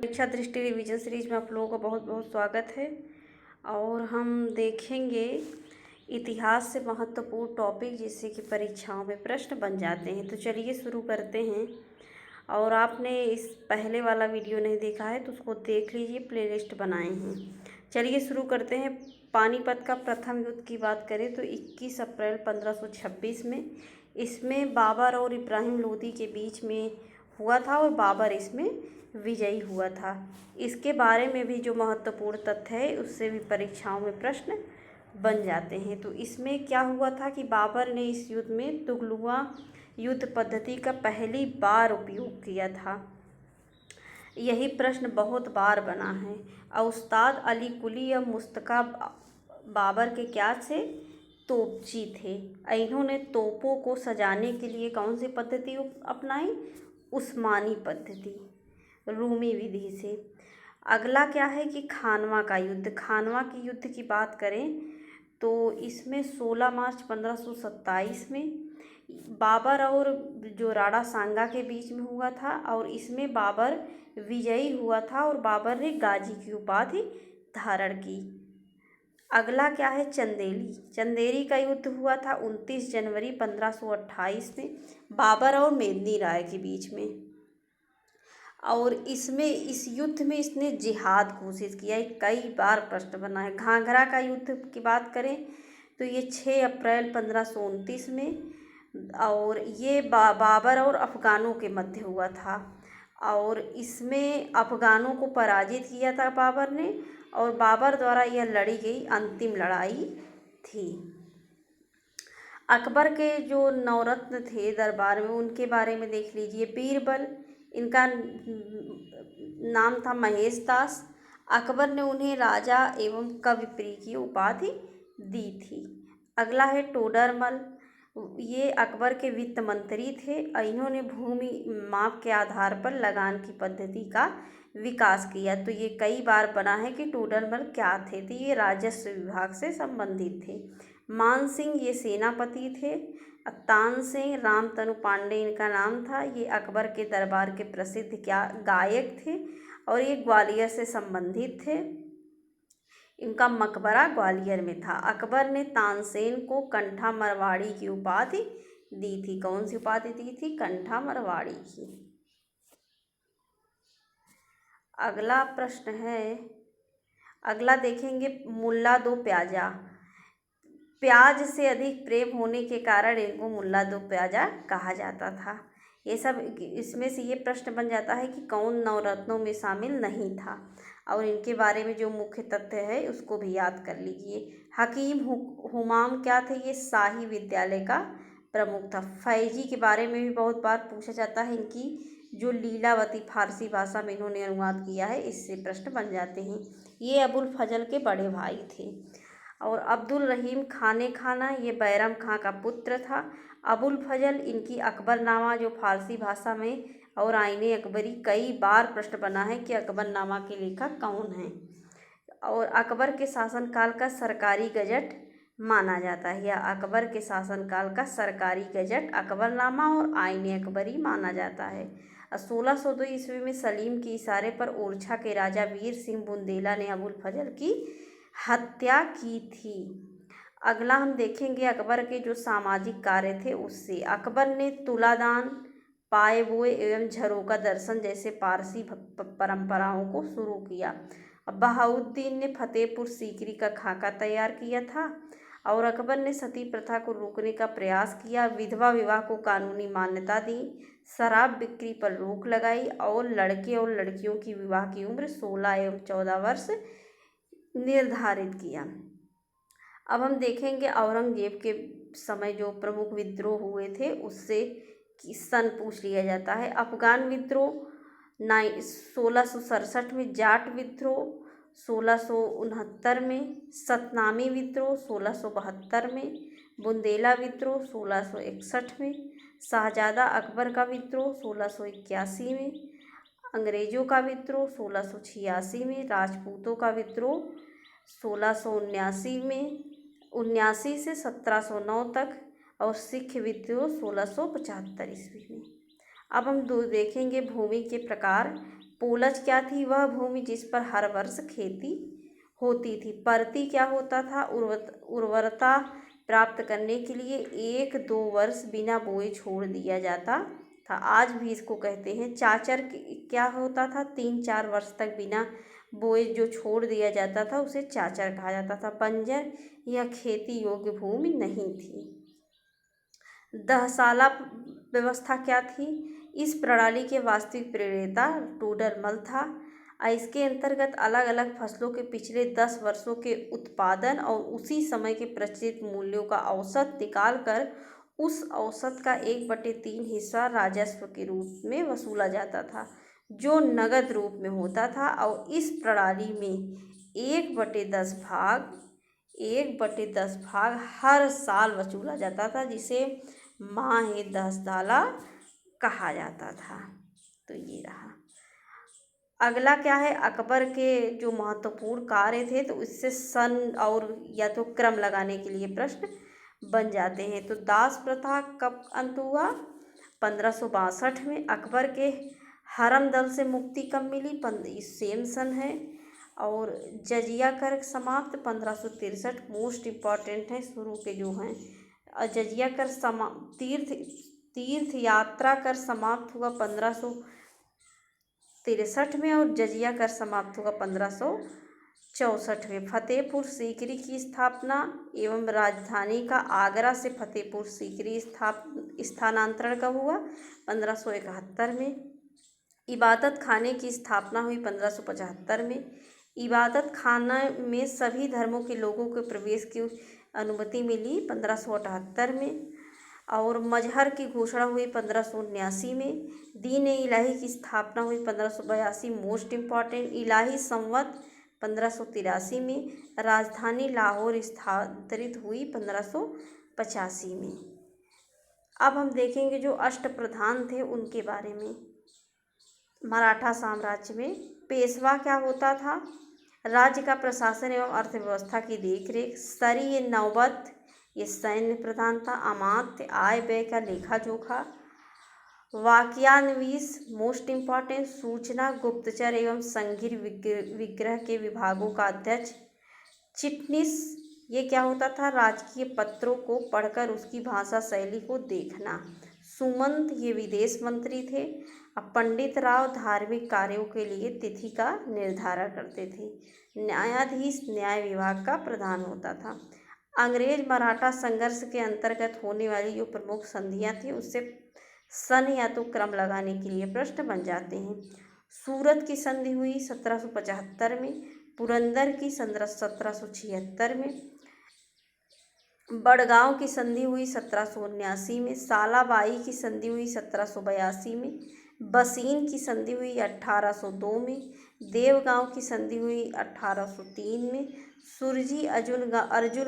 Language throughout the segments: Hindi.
परीक्षा दृष्टि रिवीजन सीरीज में आप लोगों का बहुत बहुत स्वागत है। और हम देखेंगे इतिहास से महत्वपूर्ण टॉपिक जिससे कि परीक्षाओं में प्रश्न बन जाते हैं। तो चलिए शुरू करते हैं। और आपने इस पहले वाला वीडियो नहीं देखा है तो उसको देख लीजिए, प्लेलिस्ट बनाए हैं। चलिए शुरू करते हैं। पानीपत का प्रथम युद्ध की बात करें तो 21 अप्रैल 1526 में इसमें बाबर और इब्राहिम लोदी के बीच में हुआ था और बाबर इसमें विजयी हुआ था। इसके बारे में भी जो महत्वपूर्ण तथ्य है उससे भी परीक्षाओं में प्रश्न बन जाते हैं। तो इसमें क्या हुआ था कि बाबर ने इस युद्ध में तुगलुआ युद्ध पद्धति का पहली बार उपयोग किया था। यही प्रश्न बहुत बार बना है। उस्ताद अली कुली या मुस्तका बाबर के क्या थे? तोपची थे। इन्होंने तोपों को सजाने के लिए कौन सी पद्धति अपनाई? उस्मानी पद्धति, रूमी विधि से। अगला क्या है कि खानवा का युद्ध। खानवा की युद्ध की बात करें तो इसमें 16 मार्च 1527 में बाबर और जो राणा सांगा के बीच में हुआ था और इसमें बाबर विजयी हुआ था और बाबर ने गाजी की उपाधि धारण की। अगला क्या है? चंदेरी। चंदेरी का युद्ध हुआ था 29 जनवरी 1528 में बाबर और मेदिनी राय के बीच में। और इसमें इस युद्ध में इसने जिहाद घोषित किया है। कई बार प्रश्न बना है। घाघरा का युद्ध की बात करें तो ये 6 अप्रैल 1529 में और ये बाबर और अफ़गानों के मध्य हुआ था और इसमें अफ़गानों को पराजित किया था बाबर ने और बाबर द्वारा यह लड़ी गई अंतिम लड़ाई थी। अकबर के जो नवरत्न थे दरबार में उनके बारे में देख लीजिए। बीरबल, इनका नाम था महेश दास। अकबर ने उन्हें राजा एवं कविप्रिय की उपाधि दी थी। अगला है टोडरमल। ये अकबर के वित्त मंत्री थे। इन्होंने भूमि माप के आधार पर लगान की पद्धति का विकास किया। तो ये कई बार बना है कि टोडरमल क्या थे। तो ये राजस्व विभाग से संबंधित थे। मान सिंह ये सेनापति थे। तानसेन रामतनु पांडे इनका नाम था। ये अकबर के दरबार के प्रसिद्ध गायक थे और ये ग्वालियर से संबंधित थे। इनका मकबरा ग्वालियर में था। अकबर ने तानसेन को कंठा मरवाड़ी की उपाधि दी थी। कौन सी उपाधि दी थी? कंठा मरवाड़ी की। अगला प्रश्न है, अगला देखेंगे मुल्ला दो प्याजा। प्याज से अधिक प्रेम होने के कारण इनको मुल्ला दो प्याजा कहा जाता था। ये सब इसमें से ये प्रश्न बन जाता है कि कौन नवरत्नों में शामिल नहीं था और इनके बारे में जो मुख्य तथ्य है उसको भी याद कर लीजिए। हकीम हुमाम क्या थे? ये शाही विद्यालय का प्रमुख था। फैजी के बारे में भी बहुत बार पूछा जाता है। इनकी जो लीलावती फारसी भाषा में इन्होंने अनुवाद किया है इससे प्रश्न बन जाते हैं। ये अबुल फजल के बड़े भाई थे। और अब्दुल रहीम खाने खाना ये बैरम खां का पुत्र था। अबुल फजल इनकी अकबरनामा जो फारसी भाषा में और आईने अकबरी कई बार प्रश्न बना है कि अकबरनामा के लेखक कौन हैं। और अकबर के शासनकाल का सरकारी गजट माना जाता है या अकबर के शासनकाल का सरकारी गजट अकबरनामा और आईने अकबरी माना जाता है। 1602 ईस्वी में सलीम के इशारे पर ओरछा के राजा वीर सिंह बुंदेला ने अबुल फजल की हत्या की थी। अगला हम देखेंगे अकबर के जो सामाजिक कार्य थे उससे। अकबर ने तुलादान, पाए बोए एवं झरोका दर्शन जैसे पारसी परंपराओं को शुरू किया। बहाउद्दीन ने फतेहपुर सीकरी का खाका तैयार किया था और अकबर ने सती प्रथा को रोकने का प्रयास किया। विधवा विवाह को कानूनी मान्यता दी, शराब बिक्री पर रोक लगाई और लड़के और लड़कियों की विवाह की उम्र 16 एवं 14 वर्ष निर्धारित किया। अब हम देखेंगे औरंगजेब के समय जो प्रमुख विद्रोह हुए थे उससे सन पूछ लिया जाता है। अफगान विद्रोह 1667 में, जाट विद्रोह 1669 में, सतनामी विद्रोह 1672 में, बुंदेला विद्रोह 1661 में, शाहजादा अकबर का विद्रोह 1681 में, अंग्रेजों का विद्रोह 1686 में, राजपूतों का विद्रोह 1679 में 79 से 1709 तक और सिख विद्रोह 1675 ईस्वी में। अब हम देखेंगे भूमि के प्रकार पोलज क्या थी? वह भूमि जिस पर हर वर्ष खेती होती थी। परती क्या होता था? उर्वरता प्राप्त करने के लिए 1-2 वर्ष बिना बोए छोड़ दिया जाता था। आज भी इसको कहते हैं। चाचर क्या होता था? 3-4 वर्ष तक बिना बोए जो छोड़ दिया जाता था उसे चाचर कहा जाता था। बंजर यह खेती योग्य भूमि नहीं थी। दहसाला व्यवस्था क्या थी? इस प्रणाली के वास्तविक प्रणेता टोडरमल था। इसके अंतर्गत अलग अलग फसलों के पिछले 10 वर्षों के उत्पादन और उसी समय के प्रचलित मूल्यों का औसत निकालकर उस औसत का 1/3 हिस्सा राजस्व के रूप में वसूला जाता था, जो नगद रूप में होता था। और इस प्रणाली में 1/10 भाग हर साल वसूला जाता था, जिसे माहे दहसाला कहा जाता था। तो ये रहा। अगला क्या है? अकबर के जो महत्वपूर्ण कार्य थे, तो इससे सन और या तो क्रम लगाने के लिए प्रश्न बन जाते हैं। तो दास प्रथा कब अंत हुआ? 1562 में। अकबर के हरम दल से मुक्ति कब मिली? सेम सन है। और जजिया कर समाप्त 1563। मोस्ट इम्पॉर्टेंट है शुरू के जो हैं। जजिया कर तीर्थ यात्रा कर समाप्त हुआ 1563 में और जजिया कर समाप्त हुआ 1564 में। फतेहपुर सीकरी की स्थापना एवं राजधानी का आगरा से फतेहपुर सीकरी स्थानांतरण कब हुआ? 1571 में। इबादत खाने की स्थापना हुई 1575 में। इबादत खाना में सभी धर्मों के लोगों के प्रवेश की अनुमति मिली 1578 में। और मजहर की घोषणा हुई 1579 में। दीन इलाही की स्थापना हुई 1582। मोस्ट इम्पॉर्टेंट इलाही संवत 1583 में। राजधानी लाहौर स्थानांतरित हुई 1585 में। अब हम देखेंगे जो अष्टप्रधान थे उनके बारे में। मराठा साम्राज्य में पेशवा क्या होता था? राज्य का प्रशासन एवं अर्थव्यवस्था की देखरेख। स्तरीय नौबत ये सैन्य प्रधान था। अमात्य आय व्यय का लेखा जोखा। वाक्यान्वीस मोस्ट इम्पॉर्टेंट सूचना गुप्तचर एवं संघीय विग्रह के विभागों का अध्यक्ष। चिटनिस ये क्या होता था? राजकीय पत्रों को पढ़कर उसकी भाषा शैली को देखना। सुमंत ये विदेश मंत्री थे। अब पंडित राव धार्मिक कार्यों के लिए तिथि का निर्धारण करते थे। न्यायाधीश न्याय विभाग का प्रधान होता था। अंग्रेज मराठा संघर्ष के अंतर्गत होने वाली जो प्रमुख संधियां थी उससे सन या तो क्रम लगाने के लिए प्रश्न बन जाते हैं। सूरत की संधि हुई 1775 में। पुरंदर की 1776 में। बड़गांव की संधि हुई 1779 में। सालाबाई की संधि हुई 1782 में। बसीन की संधि हुई 1802 में। देवगांव की संधि हुई 1803 में। सुरजी अर्जुन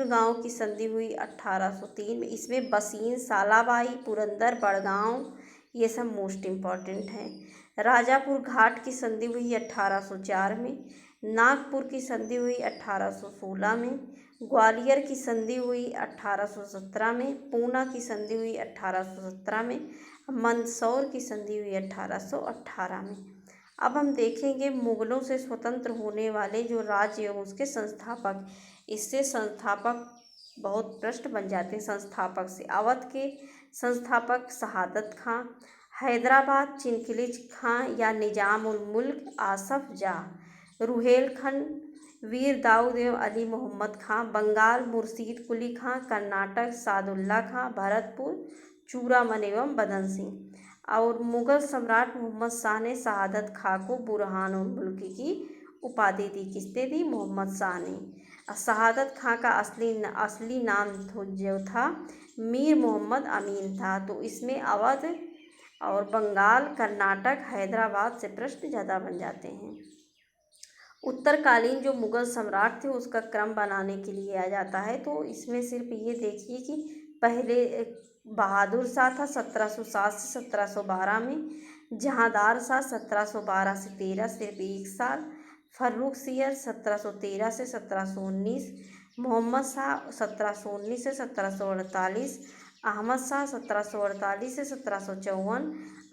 गांव की संधि हुई 1803 में। इसमें बसीन, सालाबाई, पुरंदर, बड़गांव ये सब मोस्ट इम्पॉर्टेंट हैं। राजापुर घाट की संधि हुई 1804 में। नागपुर की संधि हुई 1816 में। ग्वालियर की संधि हुई 1817 में। पूना की संधि हुई 1817 में। मंदसौर की संधि हुई 1818 में। अब हम देखेंगे मुगलों से स्वतंत्र होने वाले जो राज्य एवं उसके संस्थापक। इससे संस्थापक बहुत प्रश्न बन जाते हैं। संस्थापक से अवध के संस्थापक शहादत खां। हैदराबाद चिनकिलिज खां या निजाम उल मुल्क आसफ जाह। रुहेलखंड वीर दाऊद एवं अली मोहम्मद खां। बंगाल मुर्शीद कुली खां। कर्नाटक सादुल्ला खां। भरतपुर चूड़ामन एवं बदन सिंह। और मुगल सम्राट मोहम्मद शाह ने शहादत खां को बुरहानुल मुल्क की उपाधि दी। किसने दी? मोहम्मद शाह ने। शहादत खां का असली नाम जो था मीर मोहम्मद अमीन था। तो इसमें अवध और बंगाल, कर्नाटक, हैदराबाद से प्रश्न ज़्यादा बन जाते हैं। उत्तरकालीन जो मुगल सम्राट थे उसका क्रम बनाने के लिए आ जाता है। तो इसमें सिर्फ ये देखिए कि पहले बहादुर शाह था 1707 से 1712 में। जहांदार शाह 1712 से 13 सिर्फ 1 साल। फर्रुख सियर 1713 से 1719। मोहम्मद शाह 1719 से 1748। अहमद शाह 1748 से 1754,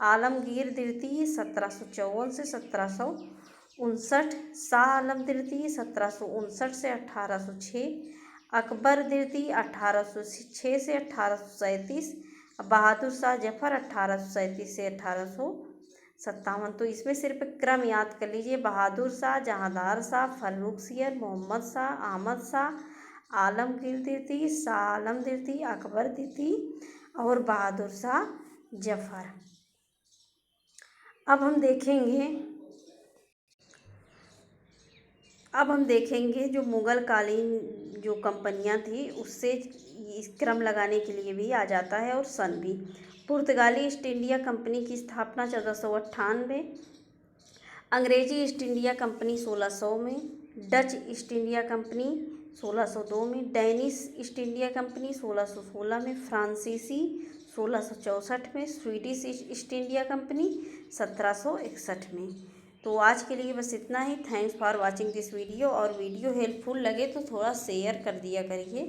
आलमगीर द्वितीय 1754 से 1759, शाह आलम द्वितीय 1759 से 1806, अकबर द्वितीय 1806 से 1837, बहादुर शाह जफर 1837 से 1857। तो इसमें सिर्फ क्रम याद कर लीजिए, बहादुर शाह, जहांदार शाह, फर्रुखसियर, मोहम्मद शाह, अहमद शाह, आलमगीर द्वितीय, शाह आलम द्वितीय, अकबर द्वितीय और बहादुर शाह जफर। अब हम देखेंगे जो मुग़ल कालीन जो कंपनियां थी उससे इस क्रम लगाने के लिए भी आ जाता है और सन भी। पुर्तगाली ईस्ट इंडिया कंपनी की स्थापना 1498, अंग्रेजी ईस्ट इंडिया कंपनी 1600 में, डच ईस्ट इंडिया कंपनी 1602 में, डेनिश ईस्ट इंडिया कंपनी 1616 में, फ्रांसीसी 1664 में, स्वीडिश ईस्ट इंडिया कंपनी 1761 में। तो आज के लिए बस इतना ही। Thanks for watching this video, और वीडियो हेल्पफुल लगे तो थोड़ा शेयर कर दिया करिए।